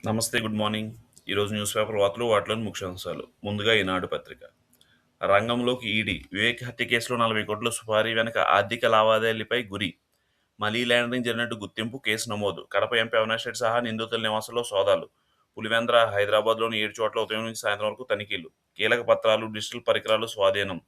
నమస్తే. Good morning. ఈరోజు news paper వార్తలు వాటిలోని ముఖ్యాంశాలు. ముందుగా ఈనాడు పత్రిక. రంగంలోకి ఈడీ. వివేక్ హత్య కేసులో 40 కోట్ల సుపారీ వెనక ఆర్థిక లావాదేవీలపై గురి. మనీ లాండరింగ్ జరిగినట్టు గుర్తింపు, కేసు నమోదు. కడప ఎంపీ అవినాష్ రెడ్డి సహా నిందితుల నివాసాల్లో సోదాలు. పులివెందుల, హైదరాబాద్లోని 7 చోట్ల ఉదయం నుంచి సాయంత్రం వరకు తనిఖీలు. కీలక పత్రాలు, డిజిటల్ పరికరాలు స్వాధీనం.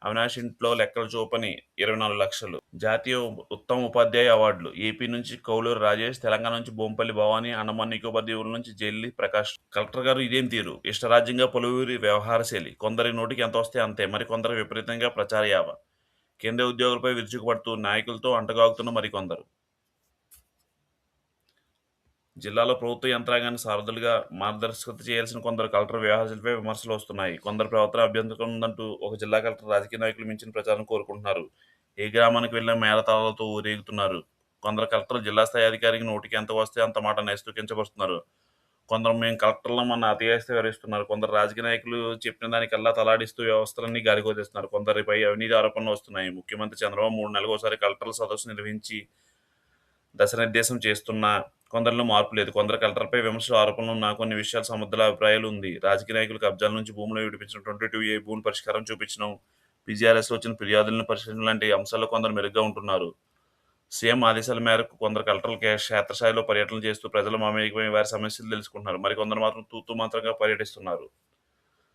అవినాష్ ఇంట్లో లెక్కలు చూపని 24 లక్షలు. జాతీయ ఉత్తమ ఉపాధ్యాయ అవార్డులు. ఏపీ నుంచి కౌలూరు రాజేష్, తెలంగాణ నుంచి బొంపల్లి భవానీ, అండమాన్ నికోబార్ దీవుల నుంచి జైల్లి ప్రకాష్. కలెక్టర్ గారు ఇదేం తీరు? ఇష్టరాజ్యంగా పలువురి వ్యవహారశైలి. కొందరి నోటికి ఎంత వస్తే అంతే, మరికొందరు విపరీతంగా ప్రచార యావ. కేంద్ర ఉద్యోగులపై విరుచుకుపడుతూ నాయకులతో అంటగాగుతున్న మరికొందరు. జిల్లాలో ప్రభుత్వ యంత్రాంగాన్ని సారథులుగా మార్గదర్శకత చేయాల్సిన కొందరు కలెక్టర్ వ్యవహారాలపై విమర్శలు వస్తున్నాయి. కొందరు ప్రవర్తన అభ్యంతరం ఉందంటూ ఒక జిల్లా కలెక్టర్ రాజకీయ నాయకులు మించిన ప్రచారం కోరుకుంటున్నారు. ఏ గ్రామానికి వెళ్ళినా మేళతాళాలతో ఊరేగుతున్నారు. కొందరు కలెక్టర్లు జిల్లా స్థాయి అధికారికి నోటికి ఎంత వస్తే అంత మాట నేస్తూ కించపరుస్తున్నారు. కొందరు మేము కలెక్టర్లం అన్న అతియాస్తి వివరిస్తున్నారు. కొందరు రాజకీయ నాయకులు చెప్పిన దానికల్లా తలాడిస్తూ వ్యవస్థలన్నీ గాలికొదిస్తున్నారు. కొందరిపై అవినీతి ఆరోపణలు వస్తున్నాయి. ముఖ్యమంత్రి చంద్రబాబు 3 నెలలకోసారి కలెక్టర్ల సదస్సు నిర్వహించి దశనిర్దేశం చేస్తున్నా కొందరిలో మార్పు లేదు. కొందరు కలెక్టర్పై విమర్శలు, ఆరోపణలు ఉన్నా కొన్ని విషయాలు సముద్రాల అభిప్రాయాలు ఉంది. రాజకీయ నాయకులు కబ్జాల నుంచి భూములు విడిపించడం, 22A భూముల పరిష్కారం చూపించడం, పీజీఆర్ఎస్లో వచ్చిన ఫిర్యాదులను పరిశీలించడం లాంటి అంశాల్లో కొందరు మెరుగ్గా ఉంటున్నారు. సీఎం ఆదేశాల మేరకు కొందరు కలెక్టర్లు క్షేత్రస్థాయిలో పర్యటనలు చేస్తూ ప్రజల మమేకమై వారి సమస్యలు తెలుసుకుంటున్నారు. మరికొందరు మాత్రం తూతూ మంత్రంగా పర్యటిస్తున్నారు.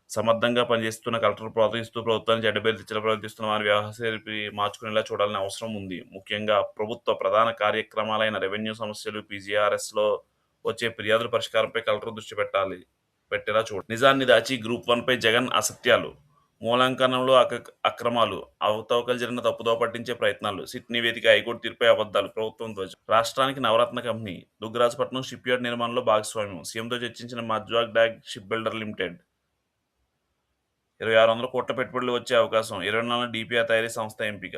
సమర్థంగా పనిచేస్తున్న కలెక్టర్ ప్రోత్సహిస్తూ ప్రభుత్వానికి చెడ్డపేరు తెచ్చేలా ప్రవర్తిస్తున్న వారి వ్యవహారాలపై మార్చుకునేలా చూడాలని అవసరం ఉంది. ముఖ్యంగా ప్రభుత్వ ప్రధాన కార్యక్రమాలైన రెవెన్యూ సమస్యలు, పీజీఆర్ఎస్లో వచ్చే ఫిర్యాదుల పరిష్కారంపై కలెక్టర్ దృష్టి పెట్టేలా చూడాలి. నిజాన్ని దాచి గ్రూప్ 1పై జగన్ అసత్యాలు, మూల్యాంకనంలో అక్రమాలు, అవకతవకలు జరిగిన తప్పుదోవ పట్టించే ప్రయత్నాలు, సిట్ నివేదిక, హైకోర్టు తీర్పుపై అబద్ధాలు, ప్రభుత్వం ధ్వజం. రాష్ట్రానికి నవరత్న కంపెనీ. దుగ్గరాజపట్నం షిప్ యార్డ్ నిర్మాణంలో భాగస్వామ్యం. సీఎంతో చర్చించిన మజ్గాక్ డాగ్ షిప్ బిల్డర్ లిమిటెడ్. 2600 కోట్ల పెట్టుబడులు వచ్చే అవకాశం. 24 డీపీఆర్ తయారీ సంస్థ ఎంపిక.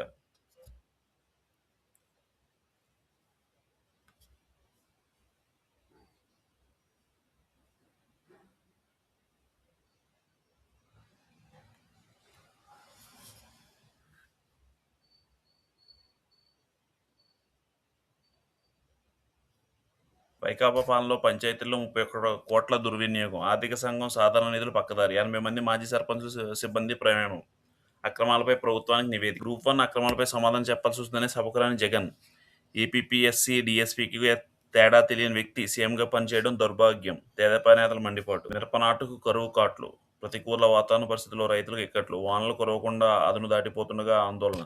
వైకాపా పాలనలో పంచాయతీల్లో 31 కోట్ల దుర్వినియోగం. ఆర్థిక సంఘం సాధారణ నిధులు పక్కదారి. 80 మంది మాజీ సర్పంచులు, సిబ్బంది ప్రమేయం. అక్రమాలపై ప్రభుత్వానికి నివేదిక. గ్రూప్ 1 అక్రమాలపై సమాధానం చెప్పాల్సి వస్తుందని సభకు రాని జగన్. ఏపీపీఎస్సీ డీఎస్పీకి తేడా తెలియని వ్యక్తి సీఎంగా పనిచేయడం దౌర్భాగ్యం. తెదేపా నేతల మండిపాటు. మిరప నాటుకు కరువు కాట్లు. ప్రతికూల వాతావరణ పరిస్థితుల్లో రైతులకు ఇక్కట్లు. వానలు కురవకుండా అదును దాటిపోతుండగా ఆందోళన.